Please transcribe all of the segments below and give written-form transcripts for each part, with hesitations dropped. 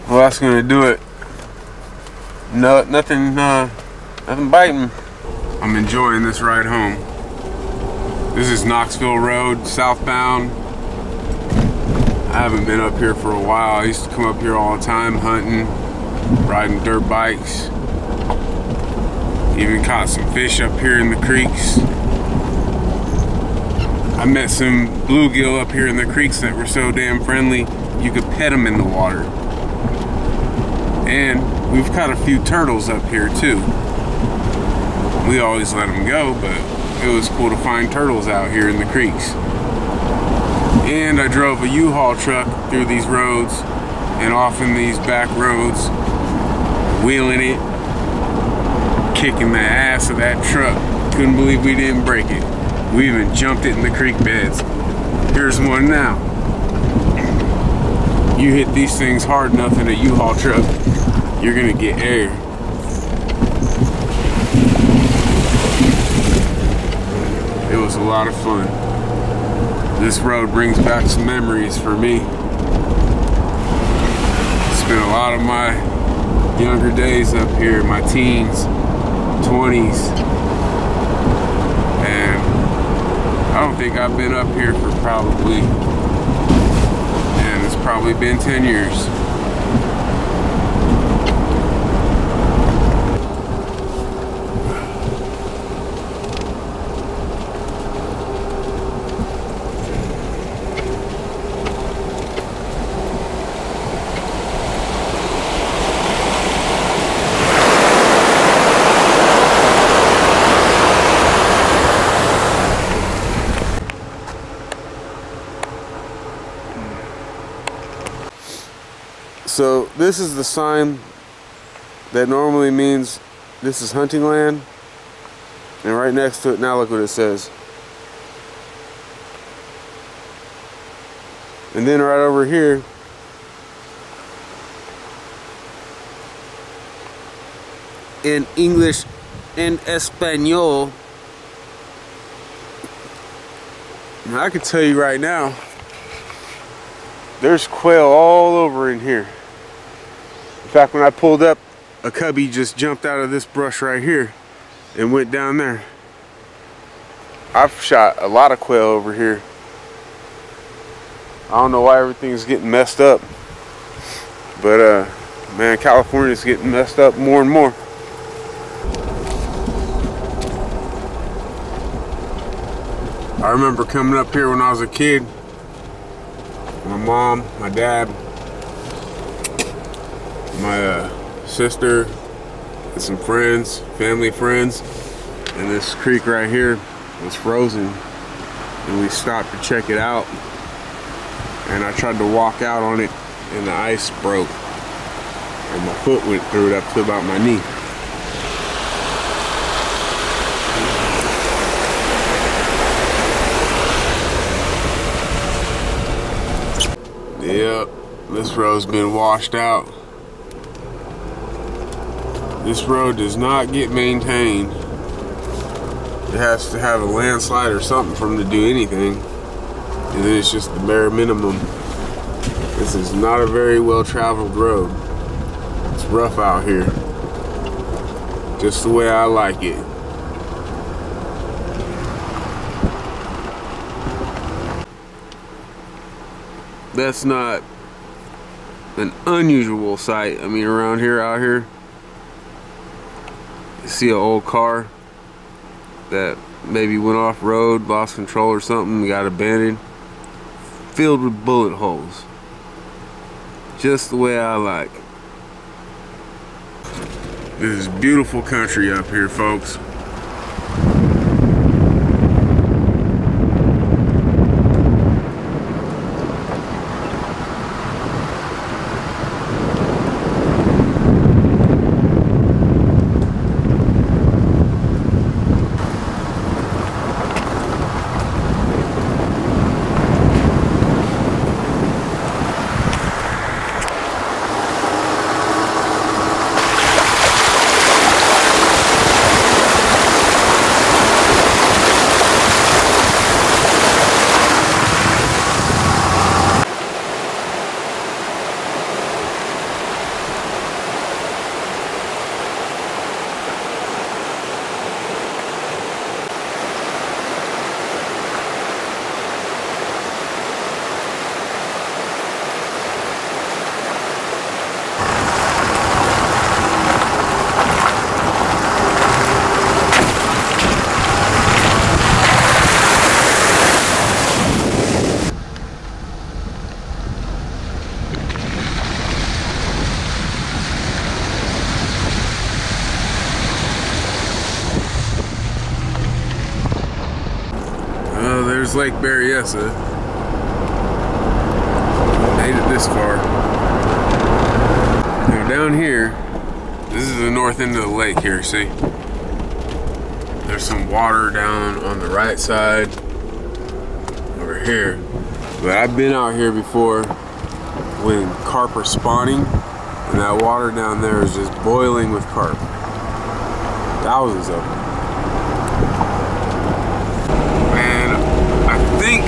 Well, that's gonna do it. No, nothing biting. I'm enjoying this ride home. This is Knoxville Road, southbound. I haven't been up here for a while. I used to come up here all the time, hunting, riding dirt bikes. Even caught some fish up here in the creeks. I met some bluegill up here in the creeks that were so damn friendly, you could pet them in the water. And we've caught a few turtles up here too. We always let them go, but it was cool to find turtles out here in the creeks. And I drove a U-Haul truck through these roads and off in these back roads, wheeling it, kicking the ass of that truck. Couldn't believe we didn't break it. We even jumped it in the creek beds. Here's one now. You hit these things hard enough in a U-Haul truck, you're gonna get air. It was a lot of fun. This road brings back some memories for me. Spent a lot of my younger days up here, my teens, 20s. And I don't think I've been up here for probably, and it's probably been 10 years. So this is the sign that normally means this is hunting land, and right next to it, now look what it says. And then right over here, in English and Espanol, and I can tell you right now, there's quail all over in here. In fact, when I pulled up, a cubby just jumped out of this brush right here and went down there. I've shot a lot of quail over here. I don't know why everything's getting messed up, but man, California's getting messed up more and more. I remember coming up here when I was a kid. My mom, my dad, my sister, and some friends, family friends, and this creek right here was frozen, and we stopped to check it out, and I tried to walk out on it and the ice broke and my foot went through it up to about my knee. Yep, this road's been washed out. This road does not get maintained. It has to have a landslide or something for them to do anything. And then it's just the bare minimum. This is not a very well traveled road. It's rough out here. Just the way I like it. That's not an unusual sight. I mean, around here, out here, you see an old car that maybe went off road, lost control or something, got abandoned, filled with bullet holes. Just the way I like. This is beautiful country up here, folks. That's Lake Berryessa. Made it this far. Now down here, this is the north end of the lake here, see? There's some water down on the right side over here. But I've been out here before when carp are spawning, and that water down there is just boiling with carp. Thousands of them. And I think,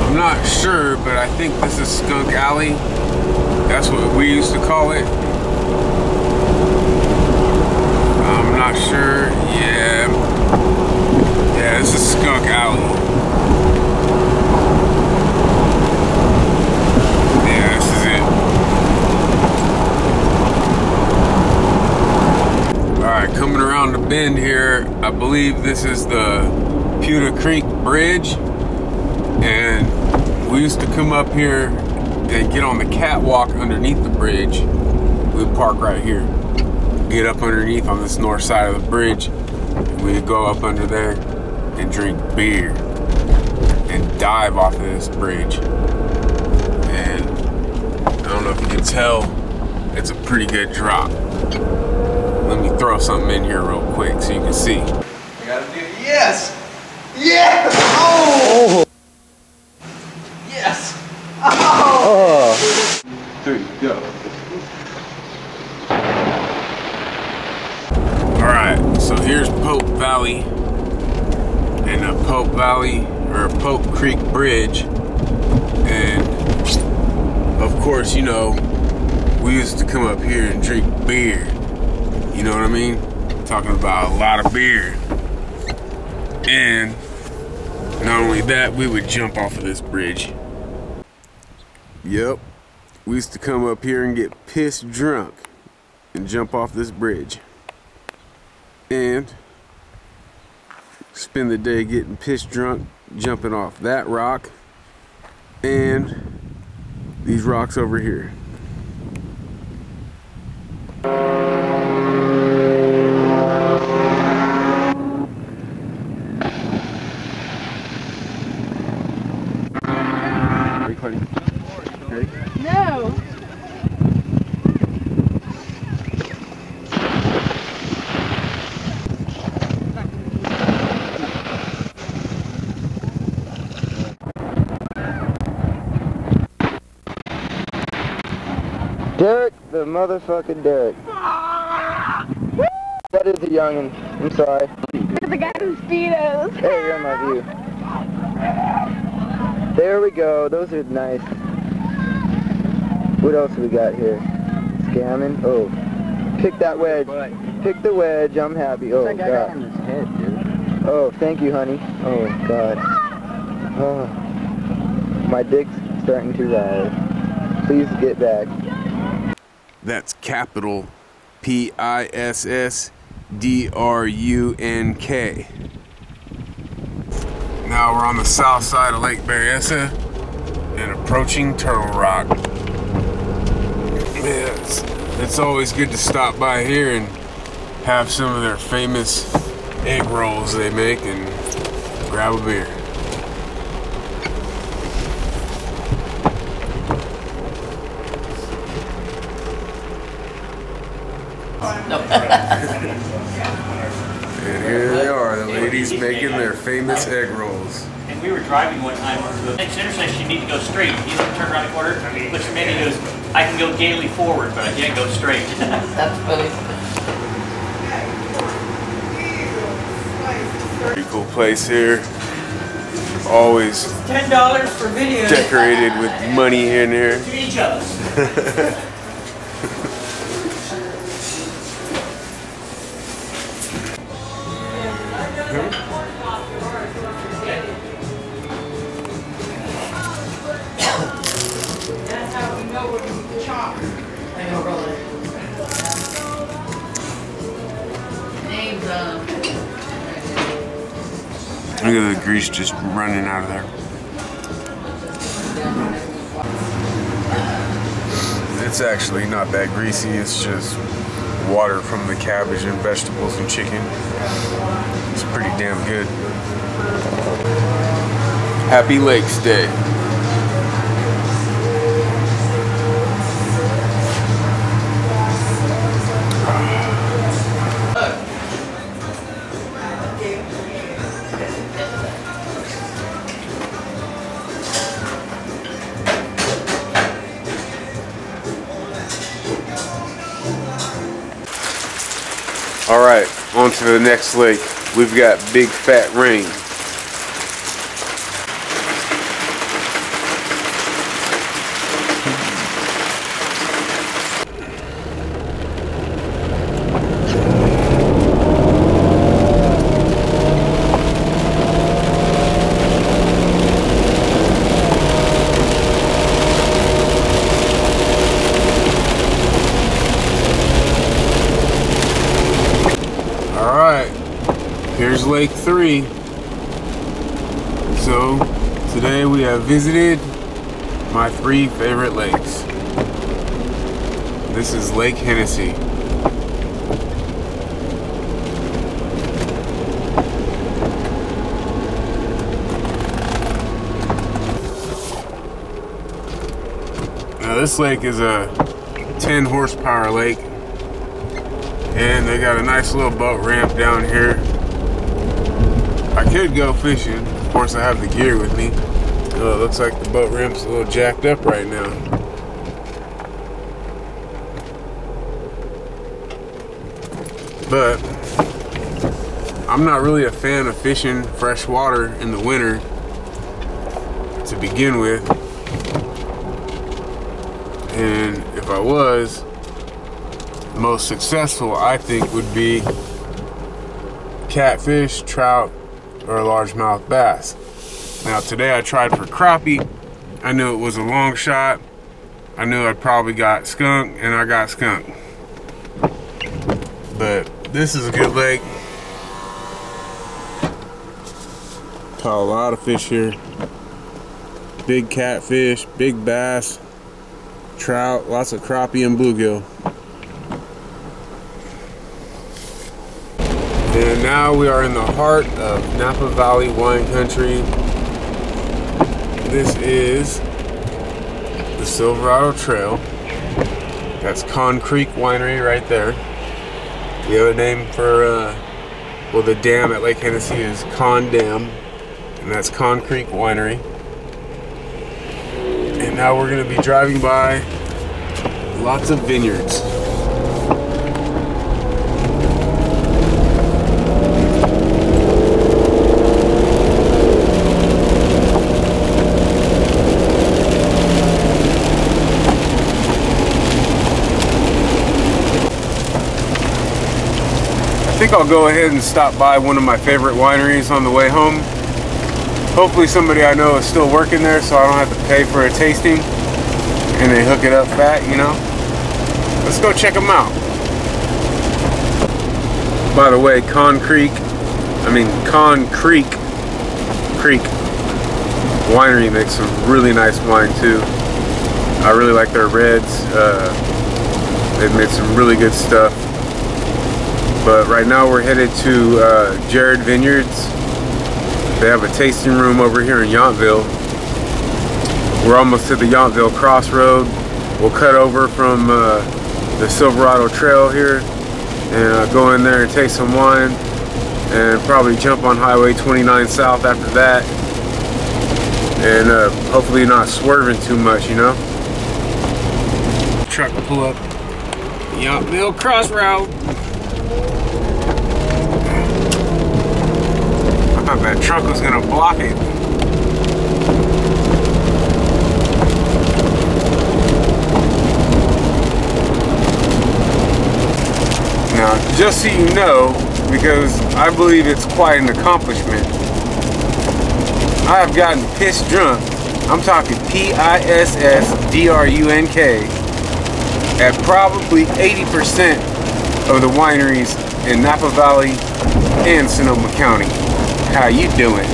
I'm not sure, but I think this is Skunk Alley. That's what we used to call it. I'm not sure. Yeah, this is Skunk Alley. Yeah, this is it. Alright, coming around the bend here, I believe this is the Pewter Creek Bridge. And we used to come up here and get on the catwalk underneath the bridge. We'd park right here. Get up underneath on this north side of the bridge. We'd go up under there and drink beer and dive off of this bridge. And I don't know if you can tell, it's a pretty good drop. Let me throw something in here real quick so you can see. I gotta do it. Yes! Yes! Oh! Yes! Oh! 3, go. Alright, so here's Pope Valley and a Pope Valley or Pope Creek Bridge. And of course, you know, we used to come up here and drink beer. You know what I mean? Talking about a lot of beer. And not only that, we would jump off of this bridge. Yep, we used to come up here and get pissed drunk and jump off this bridge. And spend the day getting pissed drunk, jumping off that rock and these rocks over here. Recording. Ready? No. Derek, the motherfucking Derek. That is a youngin'. I'm sorry. The guy in Speedos. Hey, you're in my view. There we go. Those are nice. What else we got here? Scamming. Oh, pick that wedge. Pick the wedge. I'm happy. Oh God. Oh, thank you, honey. Oh God. Oh, my dick's starting to rise. Please get back. That's capital P-I-S-S-D-R-U-N-K. Now we're on the south side of Lake Berryessa and approaching Turtle Rock. Yes, it's always good to stop by here and have some of their famous egg rolls they make and grab a beer. And here they are, the ladies making their famous egg rolls. And we were driving one time to the next intersection, you need to go straight. You don't turn around the corner, push him in, he goes, I can go gaily forward, but I can't go straight. That's funny. Pretty cool place here. Always $10 for video. Decorated with money in here. To each of us. Look at the grease just running out of there. It's actually not that greasy, it's just water from the cabbage and vegetables and chicken. It's pretty damn good. Happy Lakes Day. All right, on to the next lake. We've got Big Fat Rain. Here's Lake 3. So today we have visited my 3 favorite lakes. This is Lake Hennessy. Now this lake is a 10 horsepower lake, and they got a nice little boat ramp down here. I could go fishing. Of course, I have the gear with me. It looks like the boat ramp's a little jacked up right now. But I'm not really a fan of fishing fresh water in the winter to begin with. And if I was, the most successful I think would be catfish, trout, or a largemouth bass. Now today I tried for crappie. I knew it was a long shot. I knew I'd probably got skunk, and I got skunk. But this is a good lake. Caught a lot of fish here. Big catfish, big bass, trout, lots of crappie and bluegill. And now we are in the heart of Napa Valley wine country. This is the Silverado Trail. That's Con Creek Winery right there. The other name for, well, the dam at Lake Hennessy is Con Dam, and that's Con Creek Winery. And now we're going to be driving by lots of vineyards. I think I'll go ahead and stop by one of my favorite wineries on the way home. Hopefully somebody I know is still working there, so I don't have to pay for a tasting and they hook it up fat, you know. Let's go check them out. By the way, Con Creek Winery makes some really nice wine too. I really like their reds. They've made some really good stuff. But right now we're headed to Jared Vineyards. They have a tasting room over here in Yountville. We're almost to the Yountville crossroad. We'll cut over from the Silverado Trail here and go in there and taste some wine, and probably jump on Highway 29 South after that, and hopefully not swerving too much, you know. Truck will pull up Yountville crossroad. I thought that truck was gonna block it. Now, just so you know, because I believe it's quite an accomplishment, I have gotten pissed drunk. I'm talking PISSDRUNK at probably 80% of the wineries in Napa Valley and Sonoma County. How you doing?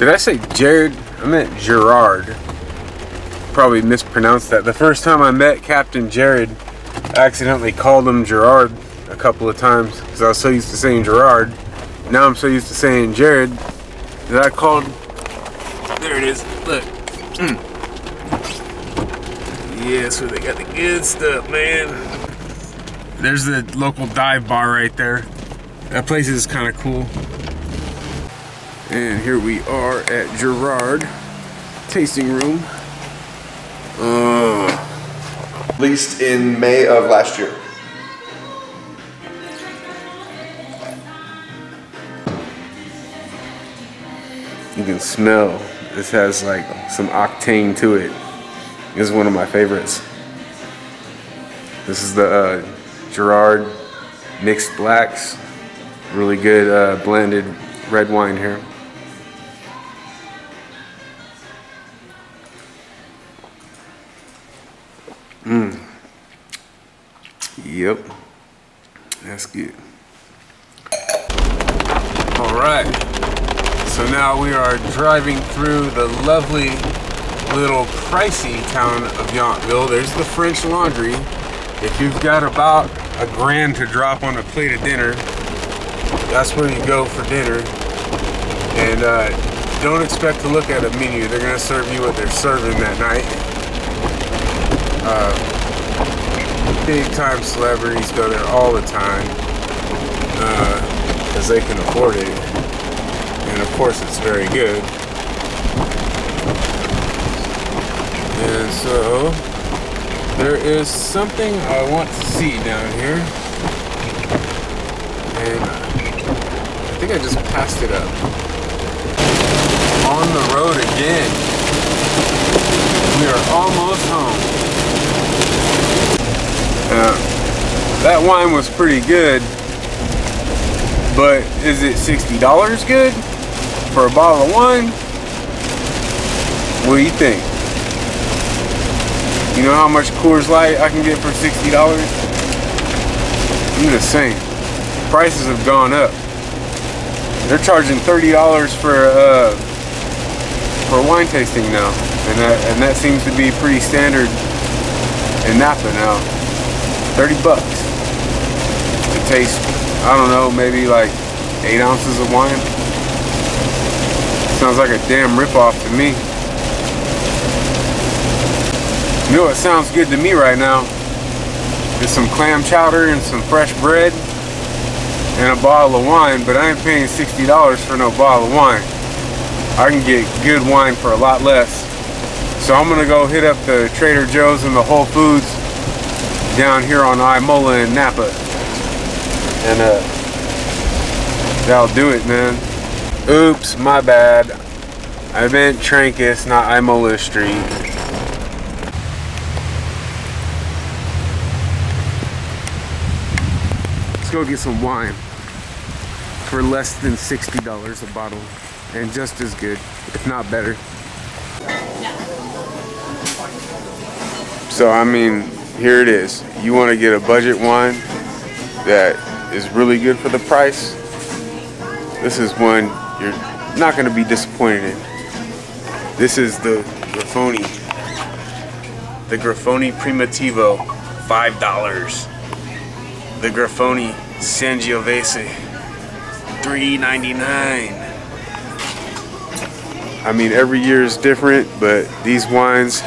Did I say Jared? I meant Gerard. Probably mispronounced that. The first time I met Captain Jared, I accidentally called him Gerard a couple of times because I was so used to saying Gerard. Now I'm so used to saying Jared that I called. There it is. Look. Yeah, so they got the good stuff, man. There's the local dive bar right there. That place is kind of cool. And here we are at Gerard tasting room. Released in May of last year. You can smell this has like some octane to it. This is one of my favorites. This is the Gerard mixed blacks. Really good blended red wine here. Yep, that's good. All right, so now we are driving through the lovely little pricey town of Yountville. There's the French Laundry. If you've got about $1,000 to drop on a plate of dinner, that's where you go for dinner. And don't expect to look at a menu. They're gonna serve you what they're serving that night. Big time celebrities go there all the time because they can afford it, and of course it's very good. And so there is something I want to see down here, and I think I just passed it up. On the road again. We are almost home. That wine was pretty good, but is it $60 good for a bottle of wine? What do you think? You know how much Coors Light I can get for $60? I'm just saying, prices have gone up. They're charging $30 for wine tasting now, and that seems to be pretty standard in Napa now. 30 bucks to taste, I don't know, maybe like 8 ounces of wine. Sounds like a damn ripoff to me. You know what sounds good to me right now? Is some clam chowder and some fresh bread and a bottle of wine, but I ain't paying $60 for no bottle of wine. I can get good wine for a lot less. So I'm gonna go hit up the Trader Joe's and the Whole Foods down here on Imola in Napa, and that'll do it, man. Oops, my bad. I meant Trancas, not Imola Street. Let's go get some wine for less than $60 a bottle, and just as good, if not better. So I mean, here it is. You want to get a budget wine that is really good for the price? This is one you're not going to be disappointed in. This is the Grifoni. The Grifoni Primitivo, $5. The Grifoni Sangiovese, $3.99. I mean, every year is different, but these wines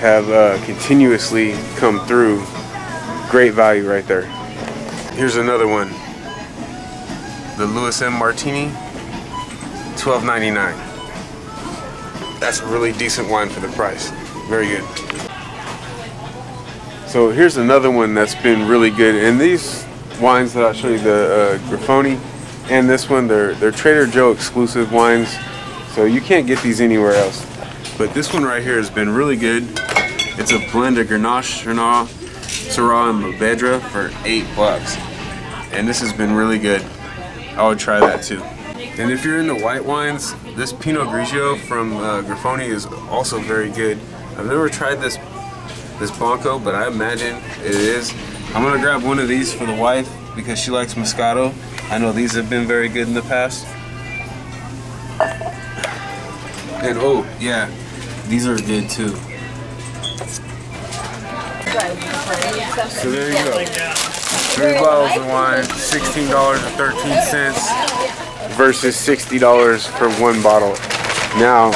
have continuously come through. Great value right there. Here's another one. The Louis M. Martini, $12.99. That's a really decent wine for the price. Very good. So here's another one that's been really good. And these wines that I'll show you, the Grifoni and this one, they're Trader Joe exclusive wines. So you can't get these anywhere else. But this one right here has been really good. It's a blend of Grenache, Chardonnay, Syrah, and Mourvedre for $8. And this has been really good. I would try that too. And if you're into white wines, this Pinot Grigio from Grifoni is also very good. I've never tried this Blanco, but I imagine it is. I'm gonna grab one of these for the wife because she likes Moscato. I know these have been very good in the past. And oh, yeah, these are good too. So there you go. 3 bottles of wine, $16.13 versus $60 for 1 bottle. Now,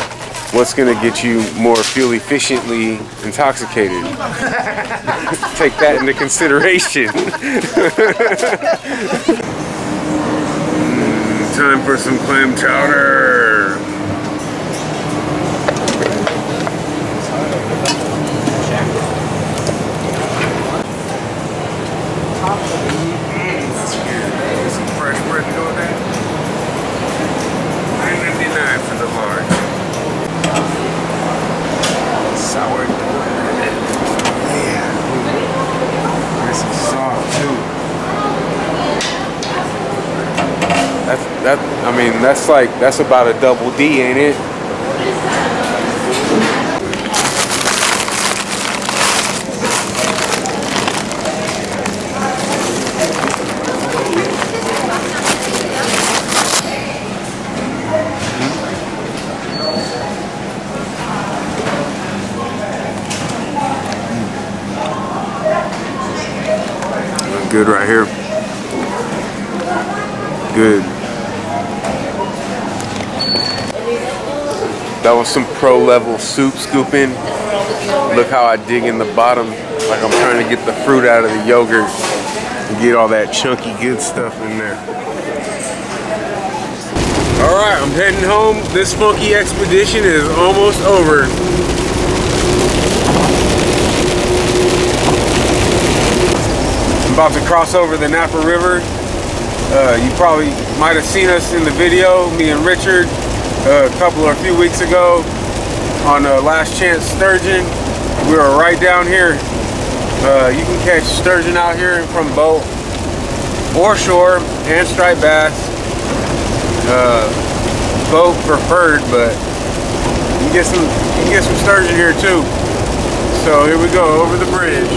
what's gonna get you more fuel efficiently intoxicated? Take that into consideration. Time for some clam chowder. Some fresh bread to go with that. $9.99 for the large. Sour. Yeah. This is soft too. I mean, that's about a double D, ain't it? Good right here. Good. That was some pro level soup scooping. Look how I dig in the bottom, like I'm trying to get the fruit out of the yogurt and get all that chunky good stuff in there. All right, I'm heading home. This funky expedition is almost over. I'm about to cross over the Napa River. You probably might have seen us in the video, me and Richard, a few weeks ago on Last Chance Sturgeon. We were right down here. You can catch sturgeon out here from boat or shore, and striped bass. Boat preferred, but you can get some sturgeon here too. So here we go, over the bridge.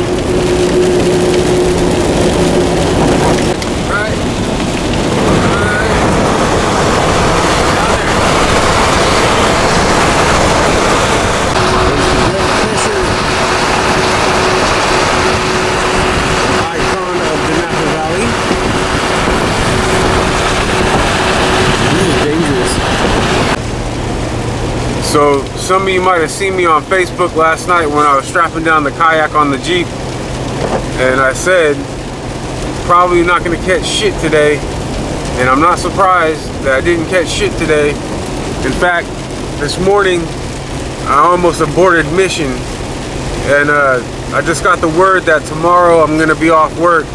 So some of you might have seen me on Facebook last night when I was strapping down the kayak on the Jeep, and I said probably not going to catch shit today, and I'm not surprised that I didn't catch shit today. In fact, this morning I almost aborted mission, and I just got the word that tomorrow I'm going to be off work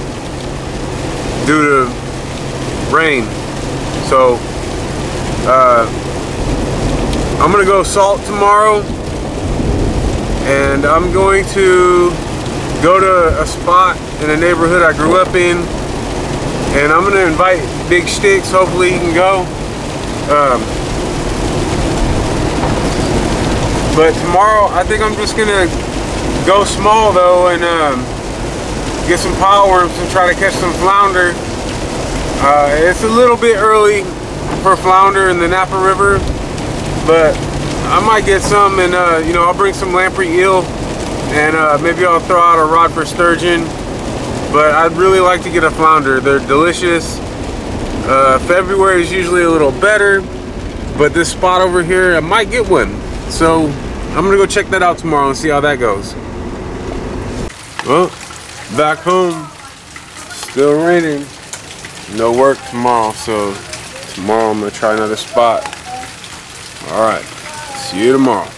due to rain. So I'm gonna go salt tomorrow, and I'm going to go to a spot in a neighborhood I grew up in, and I'm gonna invite Big Sticks. Hopefully he can go. But tomorrow I think I'm just gonna go small though, and get some power worms and try to catch some flounder. It's a little bit early for flounder in the Napa River, but I might get some, and you know, I'll bring some lamprey eel, and maybe I'll throw out a rod for sturgeon. But I'd really like to get a flounder. They're delicious. February is usually a little better, but this spot over here I might get one. So I'm gonna go check that out tomorrow and see how that goes. Well, back home, still raining. No work tomorrow, so tomorrow I'm gonna try another spot. All right, see you tomorrow.